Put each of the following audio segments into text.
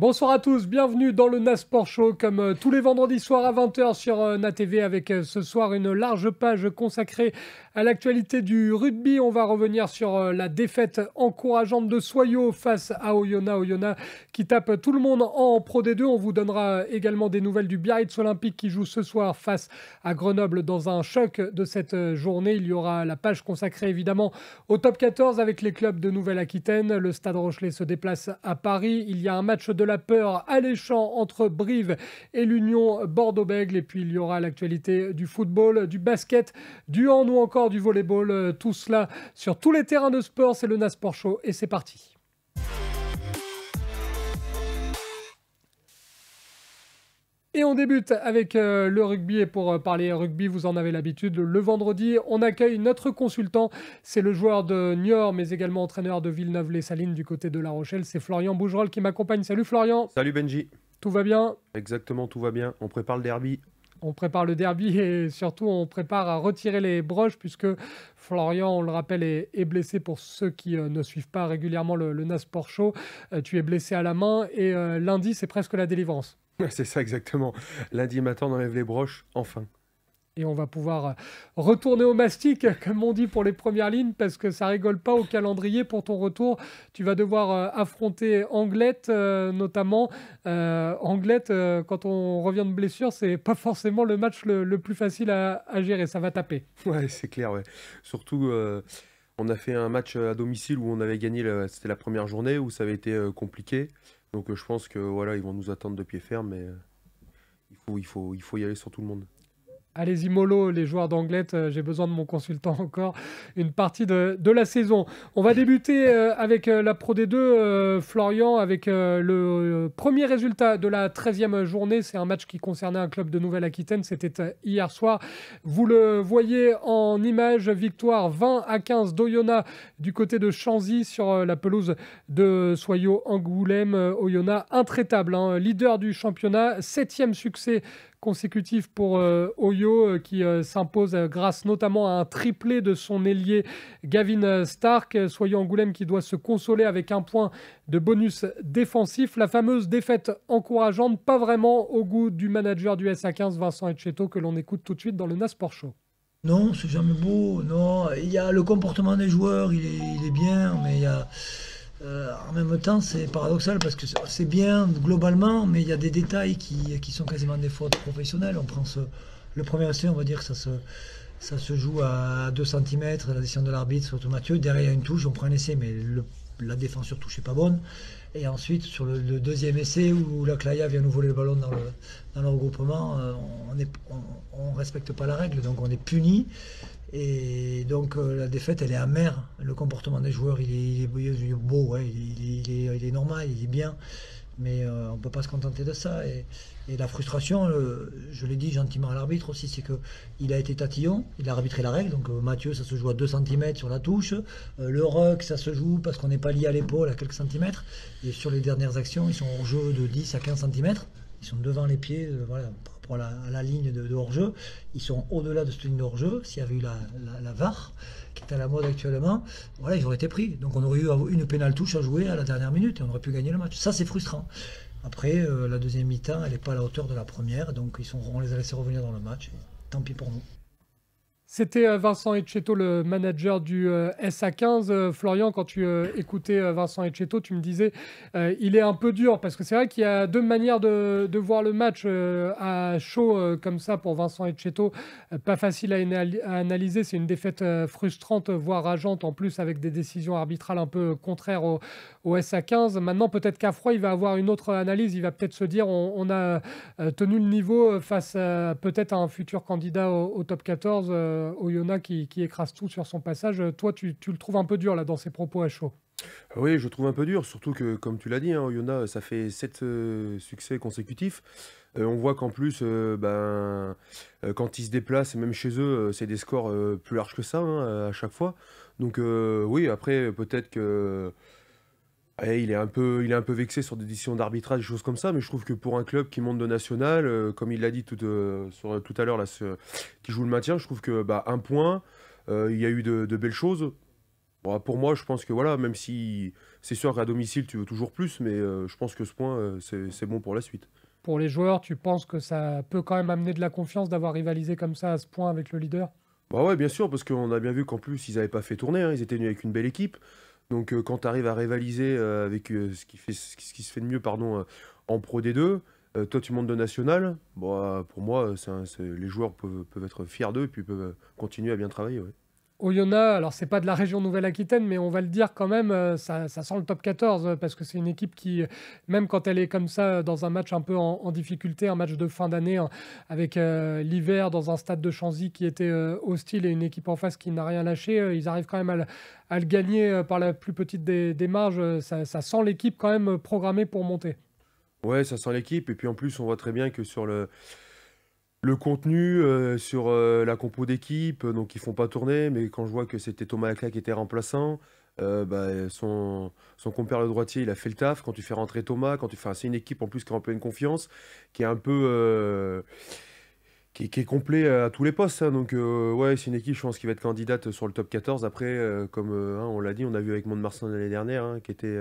Bonsoir à tous, bienvenue dans le NAS Sport Show comme tous les vendredis soirs à 20h sur NATV avec ce soir une large page consacrée à l'actualité du rugby. On va revenir sur la défaite encourageante de Soyo face à Oyonnax. Oyonnax qui tape tout le monde en Pro D2. On vous donnera également des nouvelles du Biarritz Olympique qui joue ce soir face à Grenoble dans un choc de cette journée. Il y aura la page consacrée évidemment au top 14 avec les clubs de Nouvelle-Aquitaine. Le Stade Rochelet se déplace à Paris. Il y a un match de la peur alléchant entre Brive et l'Union Bordeaux-Bègles. Et puis il y aura l'actualité du football, du basket, du hand ou encore du volleyball. Tout cela sur tous les terrains de sport. C'est le NAS Sport Show et c'est parti. Et on débute avec le rugby. Et pour parler rugby, vous en avez l'habitude, le vendredi, on accueille notre consultant. C'est le joueur de Niort, mais également entraîneur de Villeneuve-les-Salines du côté de La Rochelle. C'est Florian Bougerolles qui m'accompagne. Salut Florian. Salut Benji. Tout va bien? Exactement, tout va bien. On prépare le derby. On prépare le derby et surtout on prépare à retirer les broches puisque Florian, on le rappelle, est blessé pour ceux qui ne suivent pas régulièrement le NAS Sport Show. Tu es blessé à la main et lundi, c'est presque la délivrance. C'est ça exactement. Lundi matin, on enlève les broches, enfin. Et on va pouvoir retourner au mastic, comme on dit pour les premières lignes, parce que ça rigole pas au calendrier pour ton retour. Tu vas devoir affronter Anglette, notamment. Anglette, quand on revient de blessure, c'est pas forcément le match le plus facile à gérer. Ça va taper. Ouais, c'est clair, ouais. Surtout, on a fait un match à domicile où on avait gagné, c'était la première journée, où ça avait été compliqué. Donc je pense que voilà, ils vont nous attendre de pied ferme, mais il faut y aller sur tout le monde. Allez-y mollo, les joueurs d'Anglette, j'ai besoin de mon consultant encore une partie de la saison. On va débuter avec la Pro D2, Florian, avec le premier résultat de la 13e journée. C'est un match qui concernait un club de Nouvelle-Aquitaine, c'était hier soir. Vous le voyez en image, victoire 20-15 d'Oyonnax du côté de Chanzy sur la pelouse de Soyo-Angoulême. Oyonnax intraitable, hein, leader du championnat, 7e succès consécutif pour Oyo qui s'impose grâce notamment à un triplé de son ailier Gavin Stark. Soyo-Angoulême qui doit se consoler avec un point de bonus défensif. La fameuse défaite encourageante, pas vraiment au goût du manager du SA15, Vincent Etcheto, que l'on écoute tout de suite dans le NAS Sport Show. Non, c'est jamais beau. Non, il y a le comportement des joueurs, il est bien, mais il y a... en même temps, c'est paradoxal parce que c'est bien globalement, mais il y a des détails qui sont quasiment des fautes professionnelles. On prend le premier essai, on va dire que ça se joue à 2 cm, la décision de l'arbitre, surtout Mathieu. Derrière, il y a une touche, on prend un essai, mais la défense sur touche n'est pas bonne. Et ensuite, sur le deuxième essai, où la Claya vient nous voler le ballon dans le regroupement, on ne respecte pas la règle, donc on est puni. Et donc la défaite, elle est amère. Le comportement des joueurs, il est beau, ouais, il est normal, il est bien. Mais on ne peut pas se contenter de ça. Et la frustration, je l'ai dit gentiment à l'arbitre aussi, c'est qu'il a été tatillon, il a arbitré la règle. Donc Mathieu, ça se joue à 2 cm sur la touche. Le ruck, ça se joue parce qu'on n'est pas lié à l'épaule à quelques centimètres. Et sur les dernières actions, ils sont en jeu de 10 à 15 cm. Ils sont devant les pieds, voilà, par rapport à la ligne de hors-jeu. Ils sont au-delà de cette ligne de hors-jeu. S'il y avait eu la VAR, qui est à la mode actuellement, voilà, ils auraient été pris. Donc on aurait eu une pénale touche à jouer à la dernière minute et on aurait pu gagner le match. Ça, c'est frustrant. Après, la deuxième mi-temps, elle n'est pas à la hauteur de la première. Donc on les a laissés revenir dans le match. Et tant pis pour nous. C'était Vincent Etcheto, le manager du SA15. Florian, quand tu écoutais Vincent Etcheto, tu me disais il est un peu dur parce que c'est vrai qu'il y a deux manières de voir le match à chaud comme ça pour Vincent Etcheto. Pas facile à analyser. C'est une défaite frustrante, voire rageante en plus avec des décisions arbitrales un peu contraires au SA15. Maintenant, peut-être qu'à froid, il va avoir une autre analyse. Il va peut-être se dire on a tenu le niveau face peut-être à un futur candidat au top 14. Oyonnax qui écrase tout sur son passage. Toi, tu le trouves un peu dur là dans ses propos à chaud. Oui, je trouve un peu dur, surtout que, comme tu l'as dit, hein, Oyonnax, ça fait 7 succès consécutifs. On voit qu'en plus, quand ils se déplacent, même chez eux, c'est des scores plus larges que ça hein, à chaque fois. Donc oui, après, peut-être que il est un peu vexé sur des décisions d'arbitrage, des choses comme ça, mais je trouve que pour un club qui monte de national, comme il l'a dit tout à l'heure, là, qui joue le maintien, je trouve que un point, il y a eu de belles choses. Bon, pour moi, je pense que voilà, même si c'est sûr qu'à domicile, tu veux toujours plus, mais je pense que ce point, c'est bon pour la suite. Pour les joueurs, tu penses que ça peut quand même amener de la confiance d'avoir rivalisé comme ça à ce point avec le leader? Bah ouais, bien sûr, parce qu'on a bien vu qu'en plus, ils n'avaient pas fait tourner, hein, ils étaient venus avec une belle équipe. Donc quand tu arrives à rivaliser avec ce qui se fait de mieux pardon, en Pro D2, toi tu montes de national, bon, pour moi, les joueurs peuvent être fiers d'eux et puis peuvent continuer à bien travailler. Ouais. Oyonnax, alors c'est pas de la région Nouvelle-Aquitaine, mais on va le dire quand même, ça sent le top 14 parce que c'est une équipe qui, même quand elle est comme ça dans un match un peu en difficulté, un match de fin d'année hein, avec l'hiver dans un stade de Chanzy qui était hostile et une équipe en face qui n'a rien lâché, ils arrivent quand même à le gagner par la plus petite des marges. Ça sent l'équipe quand même programmée pour monter. Ouais, ça sent l'équipe et puis en plus on voit très bien que sur le contenu, sur la compo d'équipe, donc ils font pas tourner, mais quand je vois que c'était Thomas Leclerc qui était remplaçant, bah, son compère le droitier, il a fait le taf. Quand tu fais rentrer Thomas, c'est une équipe en plus qui est en pleine confiance, qui est un peu qui est complet à tous les postes, hein. Donc ouais, c'est une équipe, je pense, qui va être candidate sur le top 14. Après, comme hein, on l'a dit, on a vu avec Mont-de-Marsan l'année dernière, hein, qui était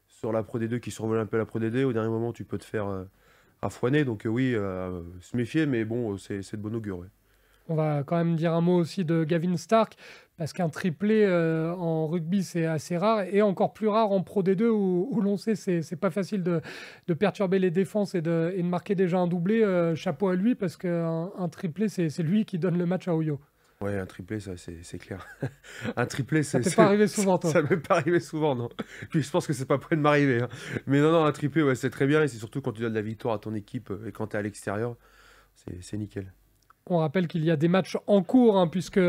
sur la Pro D2, qui survolait un peu la Pro D2. Au dernier moment, tu peux te faire affoiner. Donc oui, se méfier, mais bon, c'est de bon augure. Ouais. On va quand même dire un mot aussi de Gavin Stark, parce qu'un triplé en rugby, c'est assez rare, et encore plus rare en Pro D2, où l'on sait c'est pas facile de perturber les défenses et de marquer déjà un doublé. Chapeau à lui, parce qu'un triplé, c'est lui qui donne le match à Oyo. Ouais, un triplé, ça, c'est clair. Un triplé, Ça t'est pas arrivé souvent, toi? Ça m'est pas arrivé souvent, non. Puis je pense que c'est pas près de m'arriver, hein. Mais non, un triplé, ouais, c'est très bien. Et c'est surtout quand tu donnes la victoire à ton équipe et quand tu es à l'extérieur, c'est nickel. On rappelle qu'il y a des matchs en cours, hein, puisque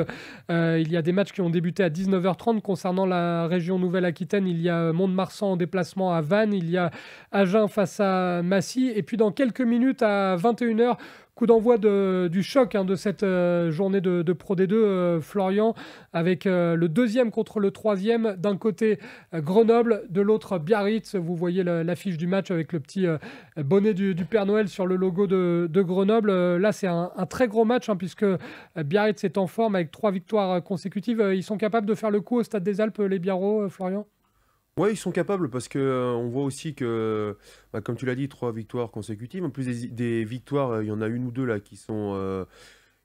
il y a des matchs qui ont débuté à 19h30. Concernant la région Nouvelle-Aquitaine, il y a Mont-de-Marsan en déplacement à Vannes, il y a Agen face à Massy, et puis dans quelques minutes à 21h, coup d'envoi du choc hein, de cette journée de Pro D2, Florian, avec le deuxième contre le troisième. D'un côté Grenoble, de l'autre Biarritz. Vous voyez l'affiche du match avec le petit bonnet du Père Noël sur le logo de Grenoble. Là, c'est un très gros match hein, puisque Biarritz est en forme avec 3 victoires consécutives. Ils sont capables de faire le coup au Stade des Alpes, les Biarros, Florian? Ouais, ils sont capables parce que on voit aussi que, bah, comme tu l'as dit, 3 victoires consécutives. En plus des victoires, il y en a une ou deux là qui sont,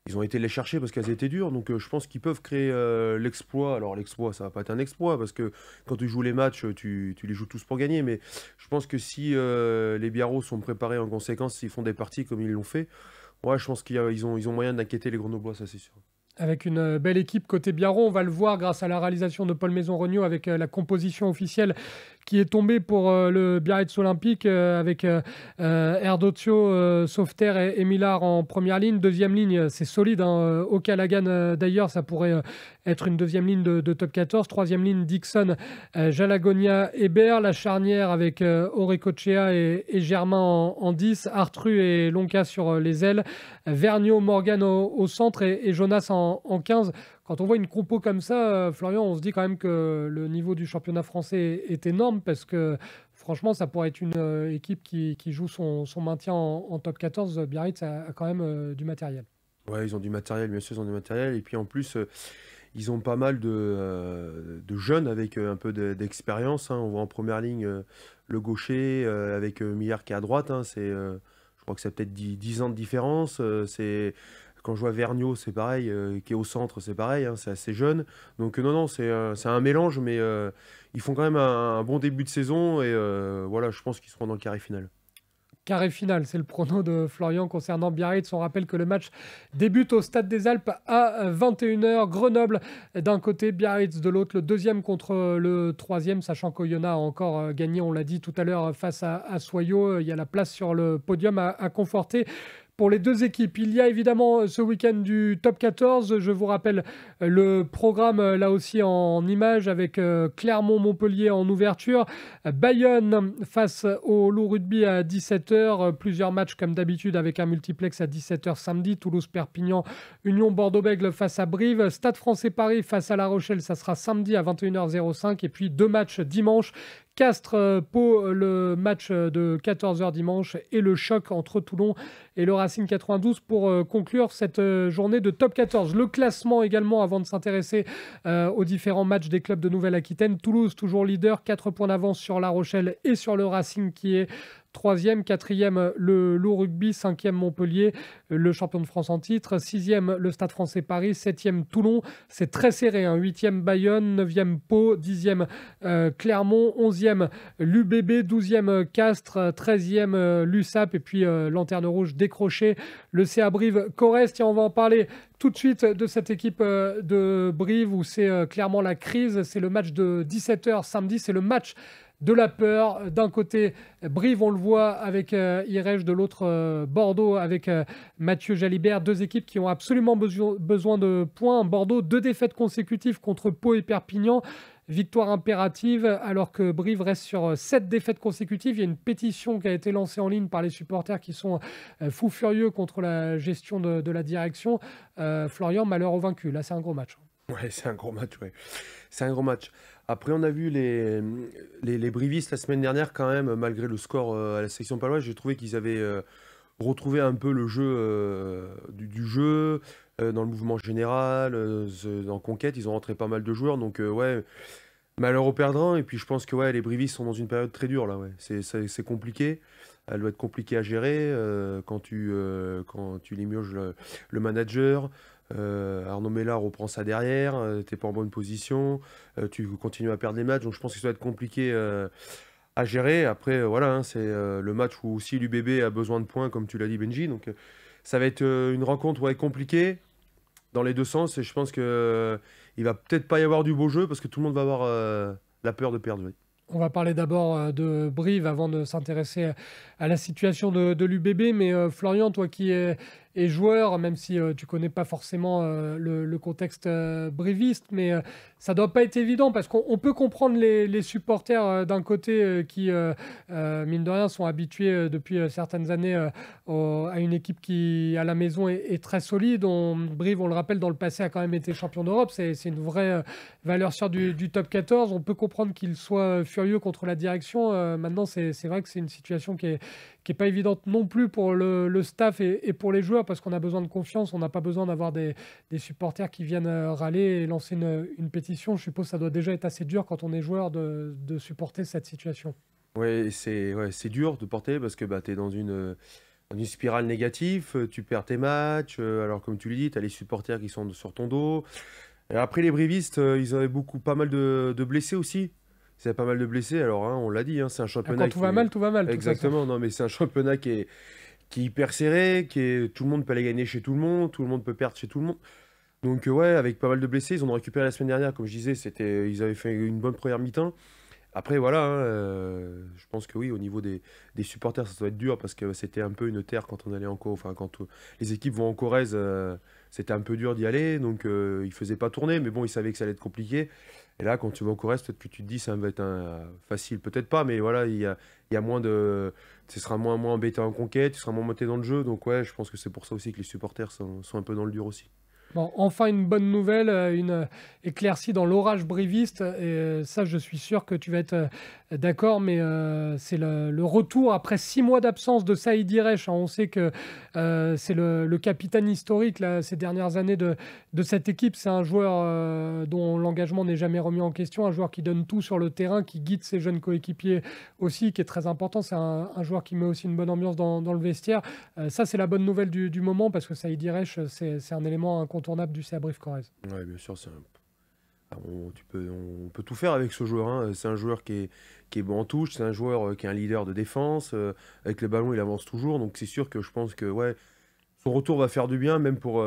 ils ont été les chercher parce qu'elles étaient dures. Donc je pense qu'ils peuvent créer l'exploit. Alors l'exploit, ça va pas être un exploit parce que quand tu joues les matchs, tu les joues tous pour gagner. Mais je pense que si les Biarros sont préparés en conséquence, s'ils font des parties comme ils l'ont fait, ouais, je pense qu'ils ont moyen d'inquiéter les Grenoblois, ça c'est sûr. Avec une belle équipe côté Biarro, on va le voir grâce à la réalisation de Paul Maison-Regnault avec la composition officielle qui est tombée pour le Biarritz Olympique avec Erdozio, Sauveterre et Millard en première ligne. Deuxième ligne, c'est solide. Hein. O'Callaghan, d'ailleurs, ça pourrait être une deuxième ligne de top 14. Troisième ligne, Dixon, Jalagonia, Hébert. La charnière avec Orecochea et Germain en 10. Artru et Lonca sur les ailes. Vergniaud, Morgan au centre et Jonas en 15. Quand on voit une compo comme ça, Florian, on se dit quand même que le niveau du championnat français est énorme parce que franchement, ça pourrait être une équipe qui joue son maintien en top 14. Biarritz a quand même du matériel. Ouais, ils ont du matériel, bien sûr, ils ont du matériel. Et puis en plus, ils ont pas mal de jeunes avec un peu d'expérience, hein. On voit en première ligne le gaucher avec Millard qui est à droite, hein. Je crois que c'est peut-être 10 ans de différence. Quand je vois Vergniaud, c'est pareil, qui est au centre, c'est pareil, hein, c'est assez jeune. Donc non, c'est un mélange, mais ils font quand même un bon début de saison et voilà, je pense qu'ils seront dans le carré final. Carré final, c'est le prono de Florian concernant Biarritz. On rappelle que le match débute au Stade des Alpes à 21h. Grenoble d'un côté, Biarritz de l'autre. Le deuxième contre le troisième, sachant qu'Oyonnax a encore gagné, on l'a dit tout à l'heure, face à Soyaux. Il y a la place sur le podium à conforter. Pour les deux équipes, il y a évidemment ce week-end du top 14. Je vous rappelle le programme là aussi en images avec Clermont-Montpellier en ouverture. Bayonne face au Loup Rugby à 17h. Plusieurs matchs comme d'habitude avec un multiplex à 17h samedi. Toulouse-Perpignan, Union Bordeaux-Bègles face à Brive. Stade français Paris face à La Rochelle, ça sera samedi à 21h05. Et puis 2 matchs dimanche. Castres-Pau, le match de 14h dimanche et le choc entre Toulon et le Racing 92 pour conclure cette journée de top 14. Le classement également avant de s'intéresser aux différents matchs des clubs de Nouvelle-Aquitaine. Toulouse toujours leader, 4 points d'avance sur La Rochelle et sur le Racing qui est 3e, 4e le Loup Rugby, 5e Montpellier, le champion de France en titre, 6e le Stade Français Paris, 7e Toulon, c'est très serré, 8e Bayonne, 9e Pau, 10e Clermont, 11e l'UBB, 12e Castres, 13e l'USAP et puis Lanterne Rouge décrochée, le CA Brive-Corrèze. Tiens, on va en parler tout de suite de cette équipe de Brive où c'est clairement la crise, c'est le match de 17h samedi, c'est le match de la peur. D'un côté, Brive, on le voit avec Irège, de l'autre, Bordeaux avec Mathieu Jalibert. Deux équipes qui ont absolument besoin de points. Bordeaux, 2 défaites consécutives contre Pau et Perpignan. Victoire impérative, alors que Brive reste sur 7 défaites consécutives. Il y a une pétition qui a été lancée en ligne par les supporters qui sont fous furieux contre la gestion de la direction. Florian, malheur aux vaincus. Là, c'est un gros match. Ouais, c'est un gros match, ouais. C'est un gros match. Après, on a vu les Brivistes la semaine dernière, quand même, malgré le score à la section paloise, j'ai trouvé qu'ils avaient retrouvé un peu le jeu du jeu, dans le mouvement général, en conquête, ils ont rentré pas mal de joueurs, donc ouais, malheur aux perdants, et puis je pense que ouais, les Brivistes sont dans une période très dure, là, ouais. C'est compliqué, elle doit être compliquée à gérer quand tu limoges le manager. Arnaud Mella reprend ça derrière, t'es pas en bonne position, tu continues à perdre les matchs, donc je pense que ça va être compliqué à gérer. Après, voilà, hein, c'est le match où aussi l'UBB a besoin de points, comme tu l'as dit, Benji, donc ça va être une rencontre ouais, compliquée dans les deux sens, et je pense que il va peut-être pas y avoir du beau jeu parce que tout le monde va avoir la peur de perdre. Oui. On va parler d'abord de Brive avant de s'intéresser à la situation de l'UBB. Mais Florian, toi qui es joueur, même si tu connais pas forcément le contexte briviste, mais ça doit pas être évident parce qu'on peut comprendre les supporters d'un côté qui, mine de rien, sont habitués depuis certaines années à une équipe qui, à la maison, est très solide. Brive, on le rappelle, dans le passé, a quand même été champion d'Europe. C'est une vraie valeur sûre du top 14. On peut comprendre qu'ils soient furieux contre la direction. Maintenant, c'est vrai que c'est une situation qui est pas évidente non plus pour le staff et pour les joueurs parce qu'on a besoin de confiance. On n'a pas besoin d'avoir des supporters qui viennent râler et lancer une pétition. Je suppose que ça doit déjà être assez dur quand on est joueur de supporter cette situation. Ouais, c'est dur de porter parce que bah, tu es dans une spirale négative, tu perds tes matchs, alors comme tu le dis, tu as les supporters qui sont sur ton dos. Et après, les brivistes, ils avaient pas mal de blessés aussi. Ils avaient pas mal de blessés, alors hein, on l'a dit, hein, c'est un championnat Quand tout va mal, tout va mal. Exactement, non mais c'est un championnat qui est hyper serré, tout le monde peut aller gagner chez tout le monde peut perdre chez tout le monde. Donc ouais, avec pas mal de blessés, ils ont récupéré la semaine dernière, comme je disais, ils avaient fait une bonne première mi-temps. Après voilà, hein, je pense que oui, au niveau des supporters, ça doit être dur parce que c'était un peu une terre quand on allait en Corrèze, enfin quand les équipes vont en Corrèze, c'était un peu dur d'y aller, donc ils faisaient pas tourner, mais bon, ils savaient que ça allait être compliqué. Et là, quand tu vas en Corrèze, peut-être que tu te dis ça va être facile, peut-être pas, mais voilà, il y a moins de, tu seras moins embêté en conquête, tu seras moins monté dans le jeu, donc ouais, je pense que c'est pour ça aussi que les supporters sont un peu dans le dur aussi. Bon, enfin une bonne nouvelle, une éclaircie dans l'orage briviste. Et ça, je suis sûr que tu vas être d'accord, mais c'est le retour après 6 mois d'absence de Saïd Irèche. On sait que c'est le capitaine historique là, ces dernières années de cette équipe. C'est un joueur dont l'engagement n'est jamais remis en question, un joueur qui donne tout sur le terrain, qui guide ses jeunes coéquipiers aussi, qui est très important. C'est un joueur qui met aussi une bonne ambiance dans le vestiaire. Ça, c'est la bonne nouvelle du moment parce que Saïd Irèche, c'est un élément incontournable du CA Brive-Corrèze. Oui, bien sûr, on peut tout faire avec ce joueur. Hein. C'est un joueur qui est bon en touche, c'est un joueur qui est un leader de défense. Avec le ballon, il avance toujours. Donc c'est sûr que je pense que ouais, son retour va faire du bien, même pour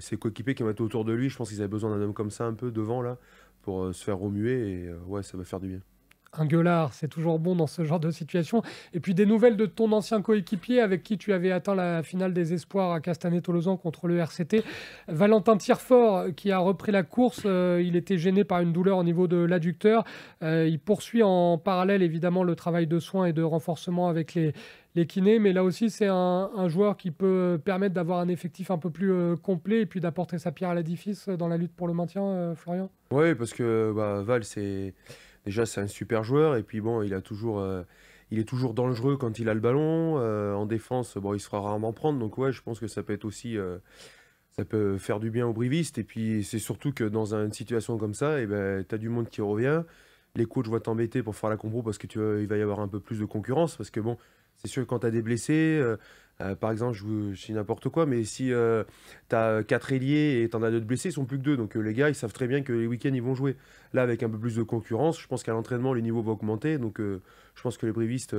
ses coéquipiers qui vont être autour de lui. Je pense qu'ils avaient besoin d'un homme comme ça un peu devant là pour se faire remuer. Et ouais, ça va faire du bien. Un gueulard, c'est toujours bon dans ce genre de situation. Et puis des nouvelles de ton ancien coéquipier avec qui tu avais atteint la finale des espoirs à Castanet-Tolosan contre le RCT. Valentin Tirefort qui a repris la course. Il était gêné par une douleur au niveau de l'adducteur. Il poursuit en parallèle évidemment le travail de soins et de renforcement avec les kinés. Mais là aussi, c'est un joueur qui peut permettre d'avoir un effectif un peu plus complet et puis d'apporter sa pierre à l'édifice dans la lutte pour le maintien, Florian. Oui, parce que Val, déjà, c'est un super joueur. Et puis bon, il est toujours dangereux quand il a le ballon. En défense, bon, il se fera rarement prendre. Donc ouais, je pense que ça peut être aussi, ça peut faire du bien aux brivistes. Et puis c'est surtout que dans une situation comme ça, tu as du monde qui revient. Les coachs vont t'embêter pour faire la compo parce que il va y avoir un peu plus de concurrence. Parce que bon, c'est sûr que quand tu as des blessés, par exemple, je dis n'importe quoi, mais si tu as 4 ailiers et tu en as 2 blessés, ils sont plus que 2. Donc les gars, ils savent très bien que les week-ends, ils vont jouer. Là, avec un peu plus de concurrence, je pense qu'à l'entraînement, le niveau va augmenter. Donc je pense que les brivistes,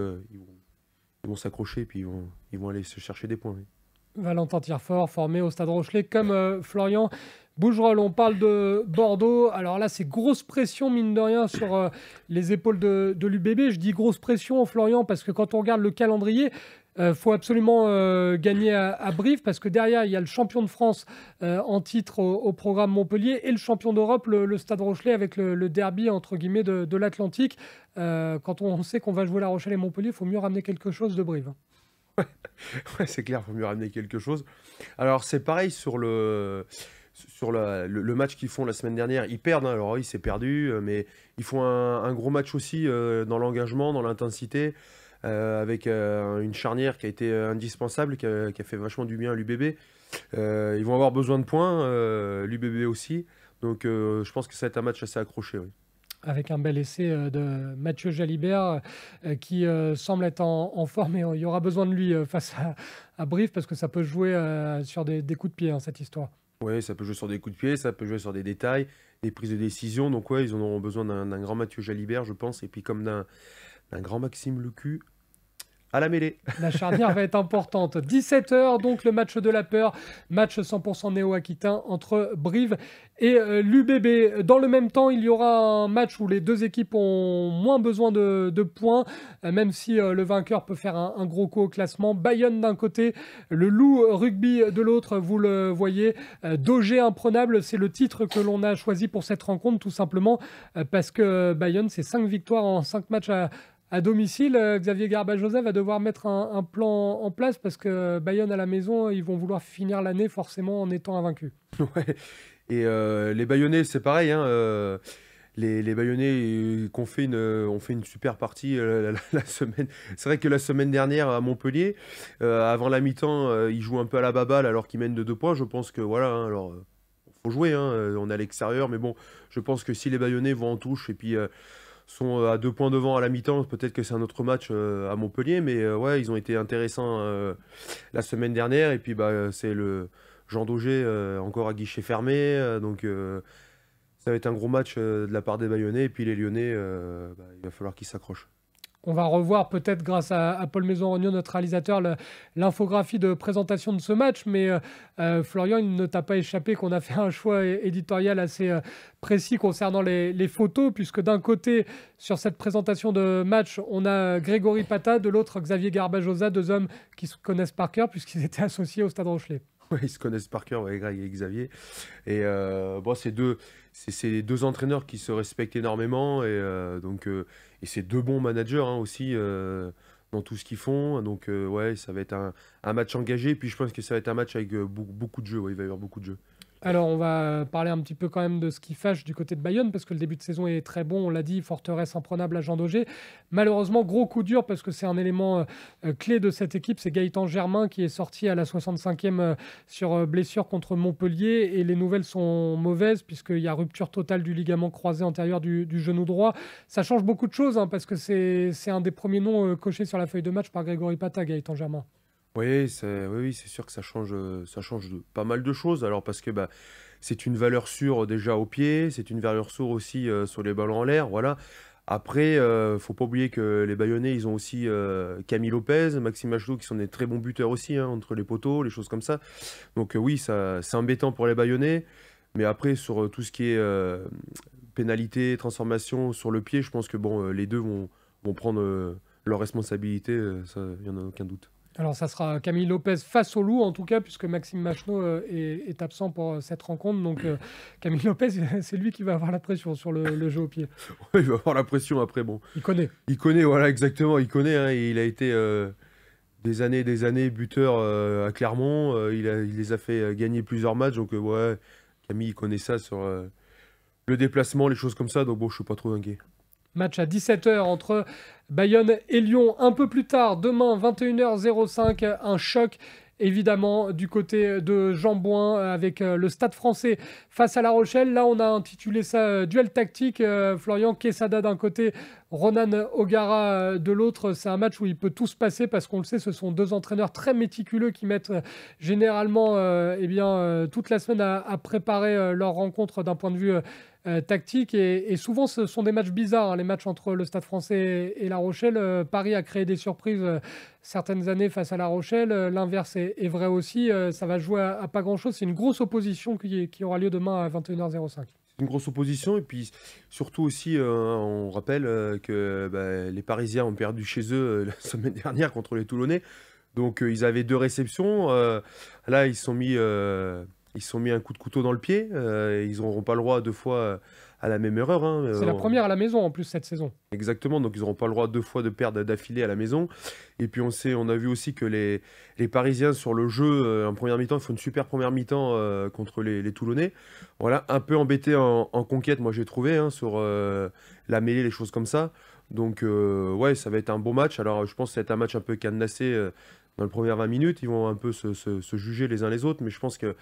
ils vont s'accrocher et puis ils vont aller se chercher des points. Oui. Valentin Tirfort, formé au Stade Rochelet comme Florian Bougerolles. On parle de Bordeaux. Alors là, c'est grosse pression, mine de rien, sur les épaules de l'UBB. Je dis grosse pression, Florian, parce que quand on regarde le calendrier, faut absolument gagner à Brive, parce que derrière, il y a le champion de France en titre au programme Montpellier et le champion d'Europe, le Stade Rochelet, avec le derby, entre guillemets, de l'Atlantique. Quand on sait qu'on va jouer La Rochelle et Montpellier, il faut mieux ramener quelque chose de Brive. Ouais, c'est clair, il faut mieux ramener quelque chose. Alors, c'est pareil sur le match qu'ils font la semaine dernière. Ils perdent, hein. Alors oui, c'est perdu, mais ils font un gros match aussi dans l'engagement, dans l'intensité, avec une charnière qui a été indispensable, qui a fait vachement du bien à l'UBB. Ils vont avoir besoin de points, l'UBB aussi. Donc, je pense que ça va être un match assez accroché. Oui. Avec un bel essai de Mathieu Jalibert qui semble être en forme, et il y aura besoin de lui face à Brive, parce que ça peut jouer sur des coups de pied, hein, cette histoire. Oui, ça peut jouer sur des coups de pied, ça peut jouer sur des détails, des prises de décision. Donc ouais, ils en auront besoin d'un grand Mathieu Jalibert, je pense, et puis comme d'un grand Maxime Lecu à la mêlée. La charnière va être importante. 17h, donc le match de la peur, match 100% néo-aquitain entre Brive et l'UBB. Dans le même temps, il y aura un match où les deux équipes ont moins besoin de points, même si le vainqueur peut faire un gros coup au classement. Bayonne d'un côté, le Loup Rugby de l'autre, vous le voyez. Daugé imprenable, c'est le titre que l'on a choisi pour cette rencontre, tout simplement parce que Bayonne, c'est 5 victoires en 5 matchs à domicile. Xavier Garbajosa va devoir mettre un plan en place, parce que Bayonne à la maison, ils vont vouloir finir l'année forcément en étant invaincus. Ouais. Et les Bayonnais, c'est pareil, hein, les Bayonnais ont fait une super partie la semaine. C'est vrai que la semaine dernière à Montpellier, avant la mi-temps, ils jouent un peu à la baballe alors qu'ils mènent de 2 points. Je pense que voilà, hein, alors faut jouer, hein, on est à l'extérieur, mais bon, je pense que si les Bayonnais vont en touche et puis sont à 2 points devant à la mi-temps, peut-être que c'est un autre match à Montpellier, mais ouais, ils ont été intéressants la semaine dernière, et puis c'est le Jean Daugé encore à guichet fermé, donc ça va être un gros match de la part des Bayonnais, et puis les Lyonnais, il va falloir qu'ils s'accrochent. On va revoir peut-être grâce à Paul Maison-Rognaud, notre réalisateur, l'infographie de présentation de ce match. Mais Florian, il ne t'a pas échappé qu'on a fait un choix éditorial assez précis concernant les photos, puisque d'un côté, sur cette présentation de match, on a Grégory Pata, de l'autre Xavier Garbajosa, 2 hommes qui se connaissent par cœur puisqu'ils étaient associés au Stade Rochelet. Ouais, ils se connaissent par cœur, ouais, Greg et Xavier. Et bon, c'est deux entraîneurs qui se respectent énormément, et c'est 2 bons managers, hein, aussi dans tout ce qu'ils font. Donc ouais, ça va être un match engagé. Puis je pense que ça va être un match avec beaucoup de jeux. Ouais, il va y avoir beaucoup de jeux. Alors, on va parler un petit peu quand même de ce qui fâche du côté de Bayonne, parce que le début de saison est très bon, on l'a dit, forteresse imprenable à Jean Daugé. Malheureusement, gros coup dur, parce que c'est un élément clé de cette équipe, c'est Gaëtan Germain qui est sorti à la 65e sur blessure contre Montpellier, et les nouvelles sont mauvaises, puisqu'il y a rupture totale du ligament croisé antérieur du genou droit. Ça change beaucoup de choses, hein, parce que c'est un des premiers noms cochés sur la feuille de match par Grégory Pata, Gaëtan Germain. Oui, c'est sûr que ça change pas mal de choses. Alors parce que c'est une valeur sûre déjà au pied, c'est une valeur sûre aussi sur les ballons en l'air, voilà. Après, faut pas oublier que les Bayonnais, ils ont aussi Camille Lopez, Maxime Achelot, qui sont des très bons buteurs aussi, hein, entre les poteaux, les choses comme ça. Donc oui, c'est embêtant pour les Bayonnais. Mais après, sur tout ce qui est pénalité, transformation sur le pied, je pense que bon, les deux vont prendre leurs responsabilités, ça, il n'y en a aucun doute. Alors, ça sera Camille Lopez face au Loup, en tout cas, puisque Maxime Machenot est absent pour cette rencontre. Donc, Camille Lopez, c'est lui qui va avoir la pression sur le jeu au pied. Ouais, il va avoir la pression après, bon. Il connaît. Il connaît, voilà, exactement. Il connaît, hein, il a été des années buteur à Clermont. Il les a fait gagner plusieurs matchs. Donc, ouais, Camille, il connaît ça sur le déplacement, les choses comme ça. Donc, bon, je suis pas trop inquiet. Match à 17h entre Bayonne et Lyon. Un peu plus tard, demain, 21h05, un choc évidemment du côté de Jean Bouin avec le Stade Français face à La Rochelle. Là, on a intitulé ça duel tactique. Florian, Quesada d'un côté, Ronan O'Gara de l'autre. C'est un match où il peut tout se passer parce qu'on le sait, ce sont deux entraîneurs très méticuleux qui mettent généralement toute la semaine à préparer leur rencontre d'un point de vue tactique. Et souvent, ce sont des matchs bizarres, hein, les matchs entre le Stade Français et La Rochelle. Paris a créé des surprises certaines années face à La Rochelle. L'inverse est vrai aussi. Ça va jouer à pas grand-chose. C'est une grosse opposition qui aura lieu demain à 21h05. Une grosse opposition et puis surtout aussi, on rappelle que les Parisiens ont perdu chez eux la semaine dernière contre les Toulonnais. Donc ils avaient 2 réceptions. Là, ils se sont mis un coup de couteau dans le pied. Ils n'auront pas le droit 2 fois à la même erreur. Hein. C'est la première à la maison en plus cette saison. Exactement, donc ils n'auront pas le droit 2 fois de perdre d'affilée à la maison. Et puis on a vu aussi que les Parisiens sur le jeu, en première mi-temps, ils font une super première mi-temps contre les Toulonnais. Voilà, un peu embêté en conquête, moi j'ai trouvé, hein, sur la mêlée, les choses comme ça. Donc ouais, ça va être un beau match. Alors je pense que ça va être un match un peu cadenassé dans les premières 20 minutes. Ils vont un peu se juger les uns les autres, mais je pense que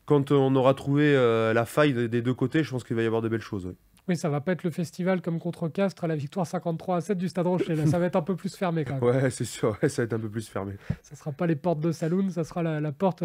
quand on aura trouvé la faille des 2 côtés, je pense qu'il va y avoir de belles choses. Ouais. Oui, ça va pas être le festival comme contre Castres à la victoire 53-7 du Stade Rocher. Là, ça va être un peu plus fermé quand même. Ouais, c'est sûr, ouais, ça va être un peu plus fermé. Ça sera pas les portes de Saloon, ça sera la porte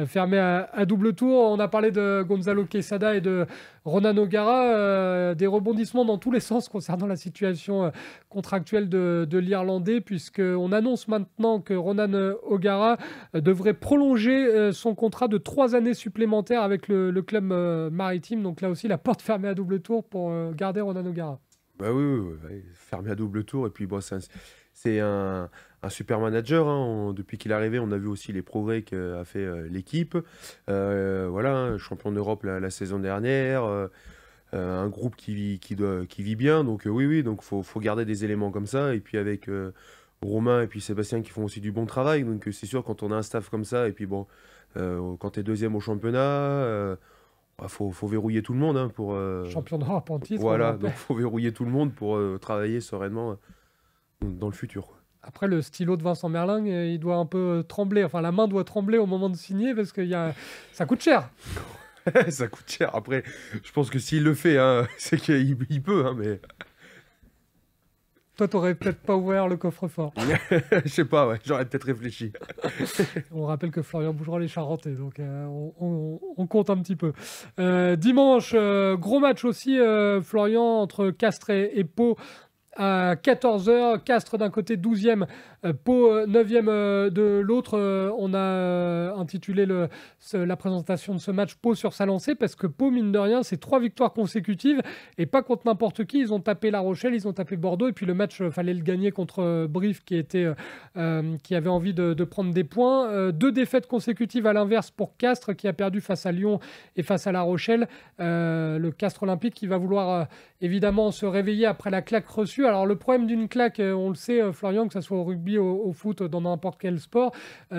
fermée à double tour. On a parlé de Gonzalo Quesada et de Ronan O'Gara, des rebondissements dans tous les sens concernant la situation contractuelle de l'Irlandais, puisqu'on annonce maintenant que Ronan O'Gara devrait prolonger son contrat de 3 années supplémentaires avec le club maritime. Donc là aussi, la porte fermée à double tour pour garder Ronan O'Gara. Bah oui, fermé à double tour. Et puis bon, c'est un super manager. Hein. Depuis qu'il est arrivé, on a vu aussi les progrès qu'a fait l'équipe. Voilà, hein, champion d'Europe la saison dernière. Un groupe qui vit bien. Donc oui, donc faut garder des éléments comme ça. Et puis avec Romain et puis Sébastien qui font aussi du bon travail. Donc c'est sûr, quand on a un staff comme ça, et puis bon, quand tu es 2e au championnat... faut verrouiller tout le monde hein, pour... Champion d'Europe en titre. Voilà, donc faut verrouiller tout le monde pour travailler sereinement dans le futur. Quoi. Après, le stylo de Vincent Merling, il doit un peu trembler. Enfin, la main doit trembler au moment de signer parce que ça coûte cher. Ça coûte cher. Après, je pense que s'il le fait, hein, c'est qu'il peut, hein, mais... Toi, t'aurais peut-être pas ouvert le coffre-fort. Je sais pas, ouais, j'aurais peut-être réfléchi. On rappelle que Florian Bougeroll est charentais, donc on compte un petit peu. Dimanche, gros match aussi, Florian, entre Castres et Pau. À 14h, Castres d'un côté 12e, Pau 9e de l'autre. On a intitulé la présentation de ce match Pau sur sa lancée parce que Pau, mine de rien, c'est 3 victoires consécutives et pas contre n'importe qui. Ils ont tapé La Rochelle, ils ont tapé Bordeaux et puis le match, fallait le gagner contre Brive qui avait envie de prendre des points. 2 défaites consécutives à l'inverse pour Castres qui a perdu face à Lyon et face à La Rochelle. Le Castres Olympique qui va vouloir évidemment se réveiller après la claque reçue. Alors le problème d'une claque, on le sait Florian, que ce soit au rugby, au foot, dans n'importe quel sport,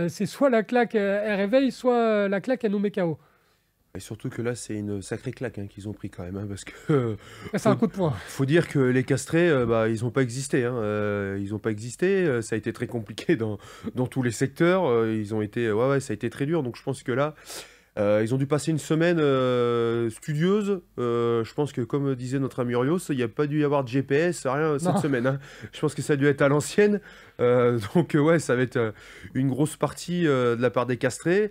c'est soit la claque elle réveille, soit la claque elle nous met KO. Et surtout que là c'est une sacrée claque hein, qu'ils ont pris quand même, hein, parce que... c'est un coup de poing. Faut dire que les Castrés, ils n'ont pas existé. Hein, ils n'ont pas existé, ça a été très compliqué dans tous les secteurs. Ils ont été, ça a été très dur, donc je pense que là... ils ont dû passer une semaine studieuse. Je pense que, comme disait notre ami Urios, il n'y a pas dû y avoir de GPS, rien cette semaine. Hein. Je pense que ça a dû être à l'ancienne. Donc, ouais, ça va être une grosse partie de la part des Castrés.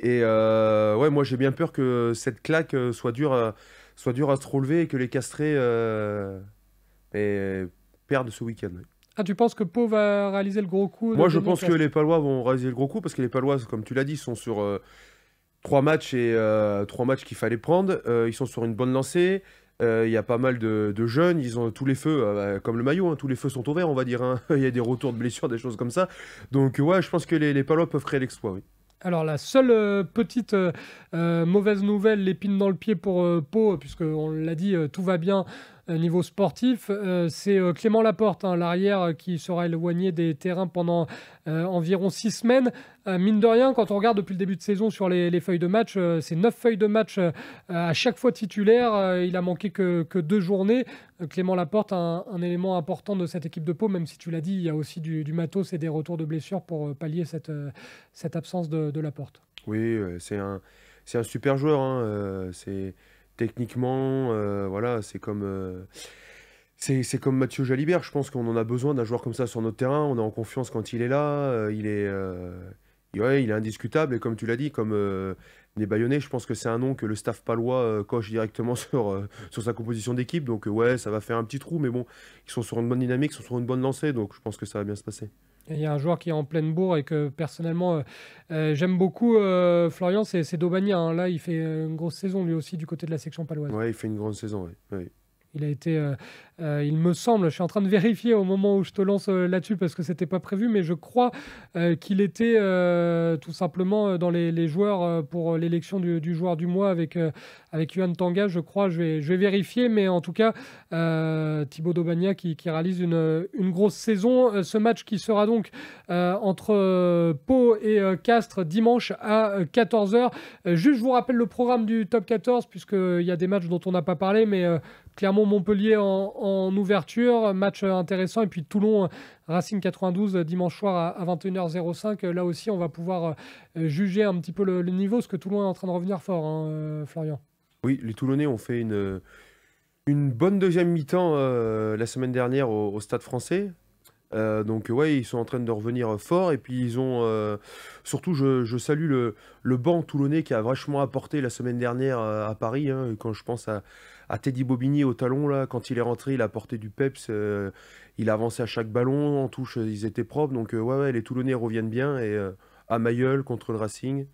Et ouais, moi, j'ai bien peur que cette claque soit dure à se relever et que les Castrés perdent ce week-end. Ah, tu penses que Pau va réaliser le gros coup? Moi, je pense que les Palois vont réaliser le gros coup parce que les Palois, comme tu l'as dit, sont sur... 3 matchs et 3 matchs qu'il fallait prendre. Ils sont sur une bonne lancée. Il y a pas mal de jeunes. Ils ont tous les feux, comme le maillot, hein, tous les feux sont ouverts, on va dire. Hein. Il y a des retours de blessures, des choses comme ça. Donc, ouais, je pense que les Palois peuvent créer l'exploit. Oui. Alors, la seule petite mauvaise nouvelle, l'épine dans le pied pour Pau, puisqu'on l'a dit, tout va bien. niveau sportif, c'est Clément Laporte, hein, l'arrière qui sera éloigné des terrains pendant environ 6 semaines. Mine de rien, quand on regarde depuis le début de saison sur les feuilles de match, c'est 9 feuilles de match à chaque fois titulaire. Il a manqué que 2 journées. Clément Laporte, un élément important de cette équipe de Pau, même si tu l'as dit, il y a aussi du matos et des retours de blessures pour pallier cette absence de Laporte. Oui, c'est un super joueur, hein, c'est techniquement, voilà, c'est comme Mathieu Jalibert. Je pense qu'on en a besoin d'un joueur comme ça sur notre terrain. On est en confiance quand il est là. Ouais, il est indiscutable. Et comme tu l'as dit, comme Bayonnais, je pense que c'est un nom que le staff palois coche directement sur sa composition d'équipe. Donc ouais, ça va faire un petit trou. Mais bon, ils sont sur une bonne dynamique, ils sont sur une bonne lancée. Donc je pense que ça va bien se passer. Il y a un joueur qui est en pleine bourre et que personnellement j'aime beaucoup, Florian, c'est Daubagna, hein. Là, il fait une grosse saison lui aussi du côté de la section paloise. Ouais, il fait une grande saison, ouais. Il a été, il me semble, je suis en train de vérifier au moment où je te lance là-dessus parce que c'était pas prévu, mais je crois qu'il était tout simplement dans les joueurs pour l'élection du joueur du mois avec Yohan Tanga, je crois. Je vais vérifier, mais en tout cas, Thibaut Daubagna qui réalise une grosse saison. Ce match qui sera donc entre Pau et Castres dimanche à 14h. Juste, je vous rappelle le programme du top 14, puisqu'il y a des matchs dont on n'a pas parlé, mais Clermont-Montpellier en ouverture, match intéressant. Et puis Toulon, Racing 92 dimanche soir à 21h05. Là aussi, on va pouvoir juger un petit peu le niveau, parce que Toulon est en train de revenir fort, hein, Florian. Oui, les Toulonnais ont fait une bonne deuxième mi-temps la semaine dernière au Stade Français. Donc ouais, ils sont en train de revenir fort. Et puis ils ont surtout, je salue le banc toulonnais qui a vachement apporté la semaine dernière à Paris, hein. Quand je pense à Teddy Bobigny au talon, là, quand il est rentré, il a apporté du peps, il a avancé à chaque ballon, en touche ils étaient propres. Donc ouais, les Toulonnais reviennent bien. Et à Mayol contre le Racing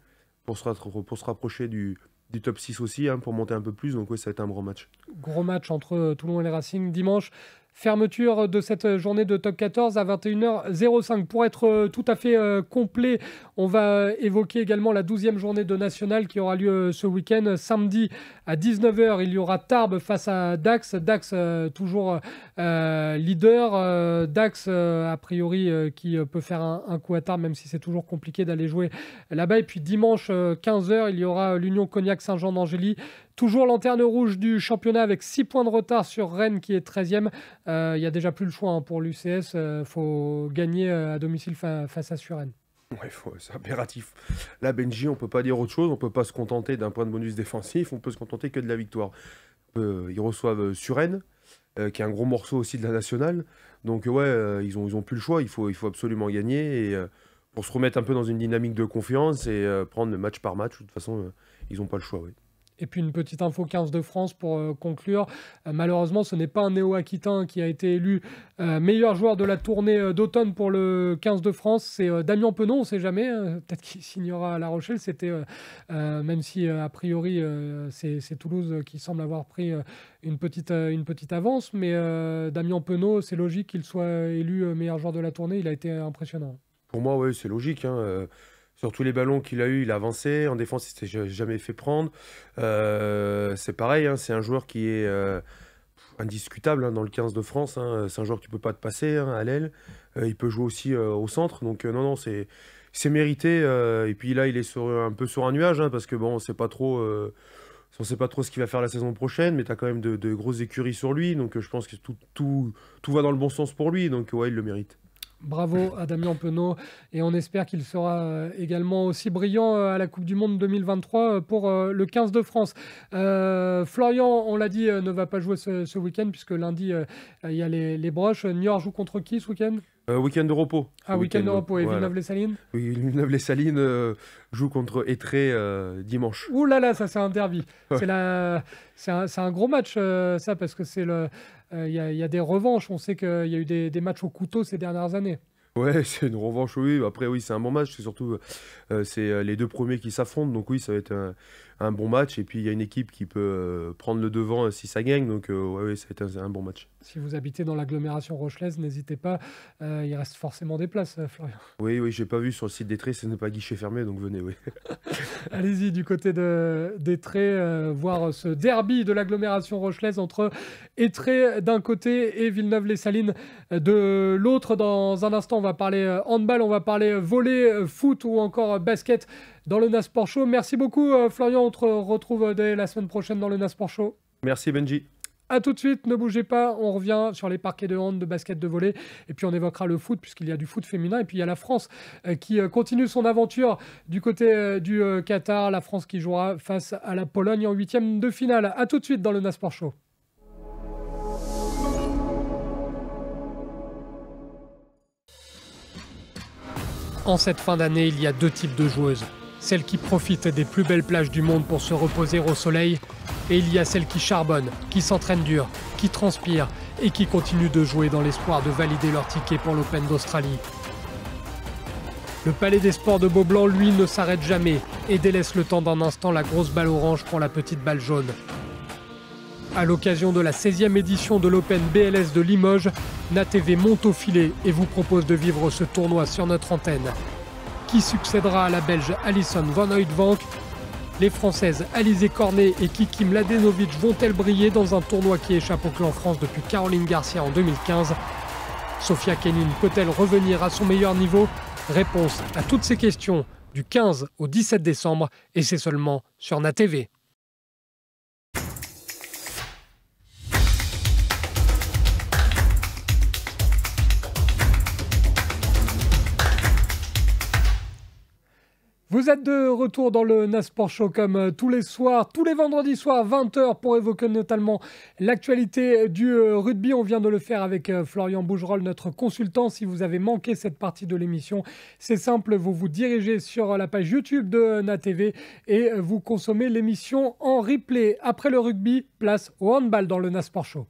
pour se rapprocher du top 6 aussi, hein, pour monter un peu plus. Donc ouais, ça va être un grand match. Gros match entre Toulon et les Racing dimanche. Fermeture de cette journée de top 14 à 21h05. Pour être tout à fait complet, on va évoquer également la 12e journée de National qui aura lieu ce week-end. Samedi à 19h, il y aura Tarbes face à Dax. Dax toujours leader. Dax, a priori, qui peut faire un coup à Tarbes, même si c'est toujours compliqué d'aller jouer là-bas. Et puis dimanche 15h, il y aura l'Union Cognac Saint-Jean d'Angély. Toujours lanterne rouge du championnat avec 6 points de retard sur Rennes qui est 13e. Il n'y a déjà plus le choix, hein, pour l'UCS. Faut gagner à domicile face à Suresnes. Ouais, c'est impératif. Là, Benji, on ne peut pas dire autre chose. On ne peut pas se contenter d'un point de bonus défensif. On peut se contenter que de la victoire. Ils reçoivent Suresnes, qui est un gros morceau aussi de la nationale. Donc ouais, ils ont plus le choix. Il faut absolument gagner. Et pour se remettre un peu dans une dynamique de confiance et prendre match par match. De toute façon, ils n'ont pas le choix, oui. Et puis une petite info 15 de France pour conclure. Malheureusement, ce n'est pas un néo-aquitain qui a été élu meilleur joueur de la tournée d'automne pour le 15 de France. C'est Damien Penaud, on ne sait jamais. Peut-être qu'il signera à La Rochelle. C'était, même si a priori c'est Toulouse qui semble avoir pris une petite avance. Mais Damien Penaud, c'est logique qu'il soit élu meilleur joueur de la tournée. Il a été impressionnant. Pour moi, oui, c'est logique, hein. Sur tous les ballons qu'il a eu, il a avancé. En défense, il s'était jamais fait prendre. C'est pareil, hein, c'est un joueur qui est indiscutable, hein, dans le 15 de France, hein. C'est un joueur que tu peux pas te passer, hein, à l'aile. Il peut jouer aussi au centre. Donc non, c'est mérité. Et puis là, il est un peu sur un nuage, hein, parce que bon, on sait pas trop ce qu'il va faire la saison prochaine, mais tu as quand même de grosses écuries sur lui. Donc je pense que tout va dans le bon sens pour lui. Donc ouais, il le mérite. Bravo à Damien Penaud et on espère qu'il sera également aussi brillant à la Coupe du Monde 2023 pour le 15 de France. Florian, on l'a dit, ne va pas jouer ce week-end puisque lundi, il y a les broches. Niort joue contre qui ce week-end ? Week-end de repos. Ah, week-end de repos. Et voilà. Villeneuve-les-Salines ? Oui, Villeneuve-les-Salines joue contre Étré dimanche. Ouh là là, ça c'est un derby. Ouais. C'est un gros match, ça, parce que il y a des revanches. On sait qu'il y a eu des matchs au couteau ces dernières années. Ouais, c'est une revanche, oui. Après, oui, c'est un bon match. C'est surtout les deux premiers qui s'affrontent. Donc oui, ça va être un bon match. Et puis, il y a une équipe qui peut prendre le devant si ça gagne. Donc ouais, ça va être un bon match. Si vous habitez dans l'agglomération rochelaise, n'hésitez pas, il reste forcément des places, Florian. Oui, j'ai pas vu sur le site d'Étré, ce n'est pas guichet fermé, donc venez, oui. Allez-y du côté d'Étré, voir ce derby de l'agglomération rochelaise entre Étré d'un côté et Villeneuve-les-Salines de l'autre. Dans un instant, on va parler handball, on va parler volley, foot ou encore basket dans le NASport Show. Merci beaucoup Florian, on te retrouve dès la semaine prochaine dans le NASport Show. Merci Benji. A tout de suite, ne bougez pas, on revient sur les parquets de hand, de basket, de volley, et puis on évoquera le foot, puisqu'il y a du foot féminin, et puis il y a la France qui continue son aventure du côté du Qatar, la France qui jouera face à la Pologne en 8e de finale. A tout de suite dans le NASport Show. En cette fin d'année, il y a deux types de joueuses. Celles qui profitent des plus belles plages du monde pour se reposer au soleil, et il y a celles qui charbonnent, qui s'entraînent dur, qui transpirent et qui continuent de jouer dans l'espoir de valider leur ticket pour l'Open d'Australie. Le Palais des Sports de Beaublanc, lui, ne s'arrête jamais et délaisse le temps d'un instant la grosse balle orange pour la petite balle jaune. À l'occasion de la 16e édition de l'Open BLS de Limoges, NATV monte au filet et vous propose de vivre ce tournoi sur notre antenne. Qui succédera à la Belge Alison Van Uytvanck? Les Françaises Alizé Cornet et Kiki Mladenovic vont-elles briller dans un tournoi qui échappe au clan France depuis Caroline Garcia en 2015? Sofia Kenin peut-elle revenir à son meilleur niveau? Réponse à toutes ces questions du 15 au 17 décembre et c'est seulement sur NATV. Vous êtes de retour dans le NASport Show comme tous les soirs, tous les vendredis soirs, 20h, pour évoquer notamment l'actualité du rugby. On vient de le faire avec Florian Bougerolles, notre consultant. Si vous avez manqué cette partie de l'émission, c'est simple, vous vous dirigez sur la page YouTube de NATV et vous consommez l'émission en replay. Après le rugby, place au handball dans le NASport Show.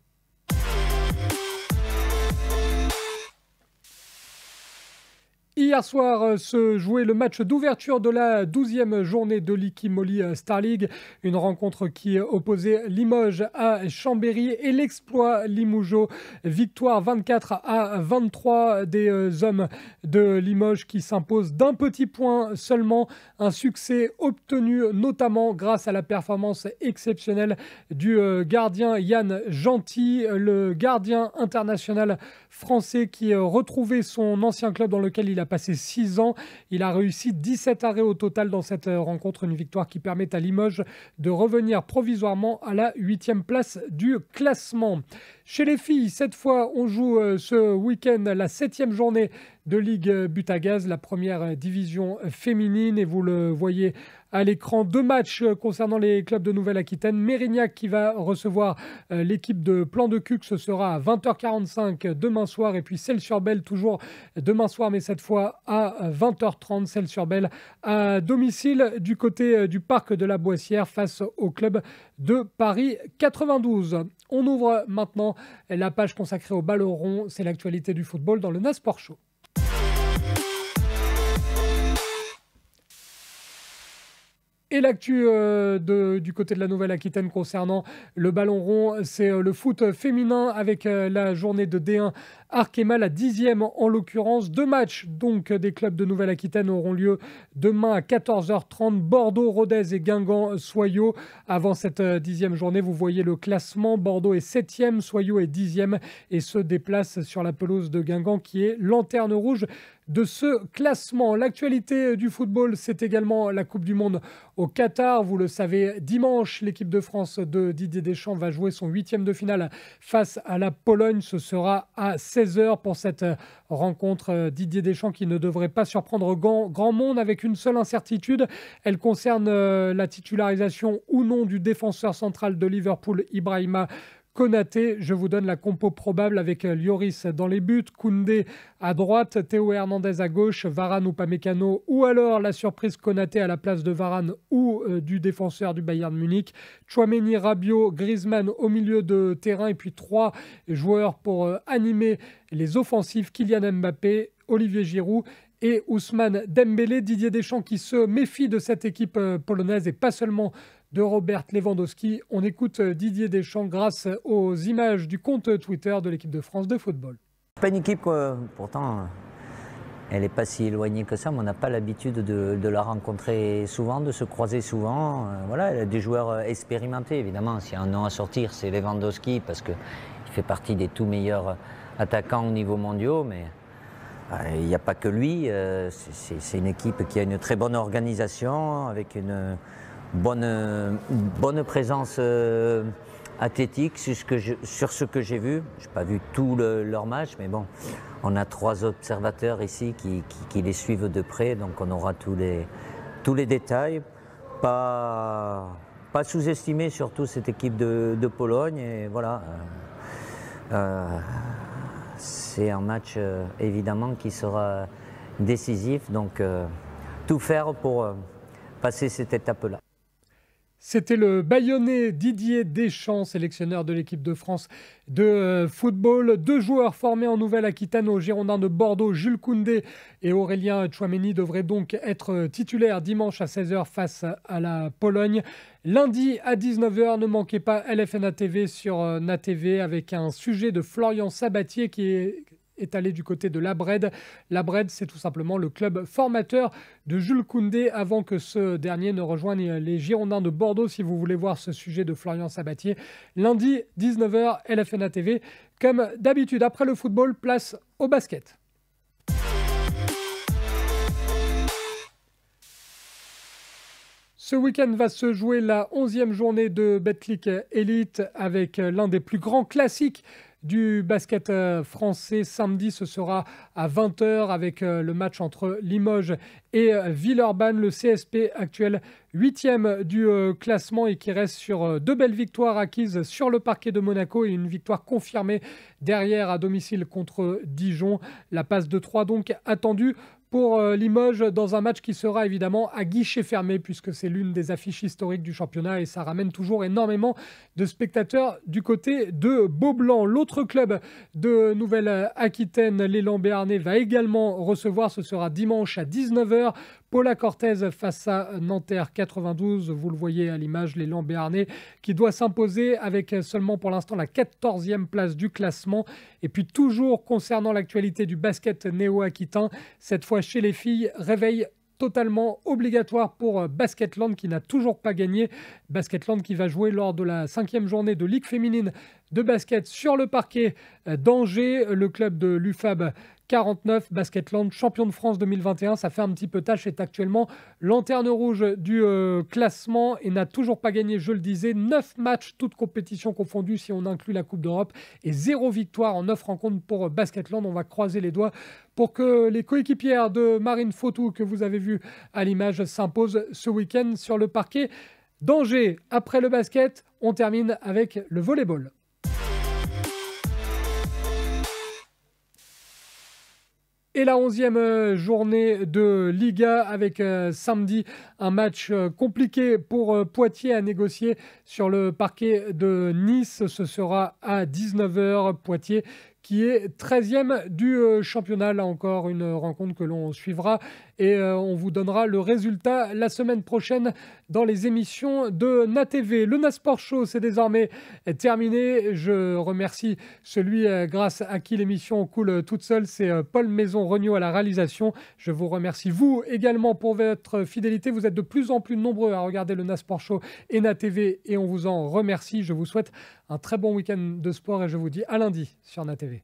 Hier soir se jouait le match d'ouverture de la 12e journée de l'Iki Moly Star League. Une rencontre qui opposait Limoges à Chambéry et l'exploit Limougeot. Victoire 24-23 des hommes de Limoges qui s'imposent d'un petit point seulement. Un succès obtenu notamment grâce à la performance exceptionnelle du gardien Yann Gentil, le gardien international français qui retrouvait son ancien club dans lequel il a passé 6 ans. Il a réussi 17 arrêts au total dans cette rencontre, une victoire qui permet à Limoges de revenir provisoirement à la 8e place du classement. Chez les filles, cette fois, on joue ce week-end la 7e journée de Ligue But à Gaz, la première division féminine, et vous le voyez à l'écran. 2 matchs concernant les clubs de Nouvelle-Aquitaine. Mérignac qui va recevoir l'équipe de Plan de Cuc, ce sera à 20h45 demain soir, et puis Celles-sur-Belle toujours demain soir, mais cette fois à 20h30, Celles-sur-Belle à domicile du côté du parc de la Boissière face au club de Paris 92. On ouvre maintenant la page consacrée au ballon rond, c'est l'actualité du football dans le NASport Show. Et l'actu du côté de la Nouvelle-Aquitaine concernant le ballon rond, c'est le foot féminin avec la journée de D1 Arkema, la 10e en l'occurrence. 2 matchs donc des clubs de Nouvelle-Aquitaine auront lieu demain à 14h30. Bordeaux, Rodez et Guingamp, Soyaux. Avant cette 10e journée, vous voyez le classement. Bordeaux est 7e, Soyaux est 10e et se déplace sur la pelouse de Guingamp qui est lanterne rouge de ce classement. L'actualité du football, c'est également la Coupe du Monde au Qatar. Vous le savez, dimanche, l'équipe de France de Didier Deschamps va jouer son 8e de finale face à la Pologne. Ce sera à 16h pour cette rencontre. Didier Deschamps qui ne devrait pas surprendre grand monde avec une seule incertitude. Elle concerne la titularisation ou non du défenseur central de Liverpool, Ibrahima Konaté. Je vous donne la compo probable avec Lloris dans les buts, Koundé à droite, Théo Hernandez à gauche, Varane ou Upamecano, ou alors la surprise Konaté à la place de Varane ou du défenseur du Bayern Munich, Tchouaméni, Rabiot, Griezmann au milieu de terrain, et puis 3 joueurs pour animer les offensives, Kylian Mbappé, Olivier Giroud et Ousmane Dembélé. Didier Deschamps qui se méfie de cette équipe polonaise et pas seulement de Robert Lewandowski. On écoute Didier Deschamps grâce aux images du compte Twitter de l'équipe de France de football. Pas une équipe, pourtant, elle n'est pas si éloignée que ça, mais on n'a pas l'habitude de la rencontrer souvent, de se croiser souvent. Voilà, elle a des joueurs expérimentés, évidemment. S'il y a un nom à sortir, c'est Lewandowski, parce qu'il fait partie des tout meilleurs attaquants au niveau mondial, mais il n'y a pas que lui. C'est une équipe qui a une très bonne organisation, avec une bonne présence athlétique sur ce que j'ai vu. Je n'ai pas vu tout leur match, mais bon, on a 3 observateurs ici qui les suivent de près, donc on aura tous les détails. Pas sous-estimer surtout cette équipe de Pologne, et voilà. C'est un match évidemment qui sera décisif, donc tout faire pour passer cette étape-là. C'était le Bayonnais Didier Deschamps, sélectionneur de l'équipe de France de football. 2 joueurs formés en Nouvelle-Aquitaine aux Girondins de Bordeaux, Jules Koundé et Aurélien Tchouaméni, devraient donc être titulaires dimanche à 16h face à la Pologne. Lundi à 19h, ne manquez pas LFNA TV sur NATV avec un sujet de Florian Sabatier qui est allé du côté de Labred. Labred, c'est tout simplement le club formateur de Jules Koundé avant que ce dernier ne rejoigne les Girondins de Bordeaux. Si vous voulez voir ce sujet de Florian Sabatier, lundi 19h, LFNA TV. Comme d'habitude, après le football, place au basket. Ce week-end va se jouer la 11e journée de Betclic Elite avec l'un des plus grands classiques du basket français. Samedi, ce sera à 20h avec le match entre Limoges et Villeurbanne. Le CSP actuel 8e du classement et qui reste sur 2 belles victoires acquises sur le parquet de Monaco et une victoire confirmée derrière à domicile contre Dijon. La passe de 3 donc attendue pour Limoges dans un match qui sera évidemment à guichet fermé puisque c'est l'une des affiches historiques du championnat et ça ramène toujours énormément de spectateurs du côté de Beaublanc. L'autre club de Nouvelle-Aquitaine, l'élan béarnais, va également recevoir, ce sera dimanche à 19h, Paula Cortez face à Nanterre 92. Vous le voyez à l'image, l'élan béarnais qui doit s'imposer avec seulement pour l'instant la 14e place du classement. Et puis toujours concernant l'actualité du basket néo-aquitain, cette fois chez les filles, réveil totalement obligatoire pour Basketland qui n'a toujours pas gagné. Basketland qui va jouer lors de la 5e journée de Ligue féminine de basket sur le parquet d'Angers. Le club de l'UFAB 49, Basketland, champion de France 2021, ça fait un petit peu tâche, est actuellement lanterne rouge du classement et n'a toujours pas gagné, je le disais, 9 matchs, toutes compétitions confondues si on inclut la Coupe d'Europe, et 0 victoire en 9 rencontres pour Basketland. On va croiser les doigts pour que les coéquipières de Marine Fautou, que vous avez vu à l'image, s'imposent ce week-end sur le parquet d'Angers. Après le basket, on termine avec le volleyball. Et la 11e journée de Liga avec samedi un match compliqué pour Poitiers à négocier sur le parquet de Nice. Ce sera à 19h. Poitiers qui est 13e du championnat. Là encore, une rencontre que l'on suivra et on vous donnera le résultat la semaine prochaine dans les émissions de NATV. Le NASport Show, c'est désormais terminé. Je remercie celui grâce à qui l'émission coule toute seule, c'est Paul Maison-Regnault à la réalisation. Je vous remercie vous également pour votre fidélité. Vous êtes de plus en plus nombreux à regarder le NASport Show et NATV et on vous en remercie. Je vous souhaite un très bon week-end de sport et je vous dis à lundi sur NATV.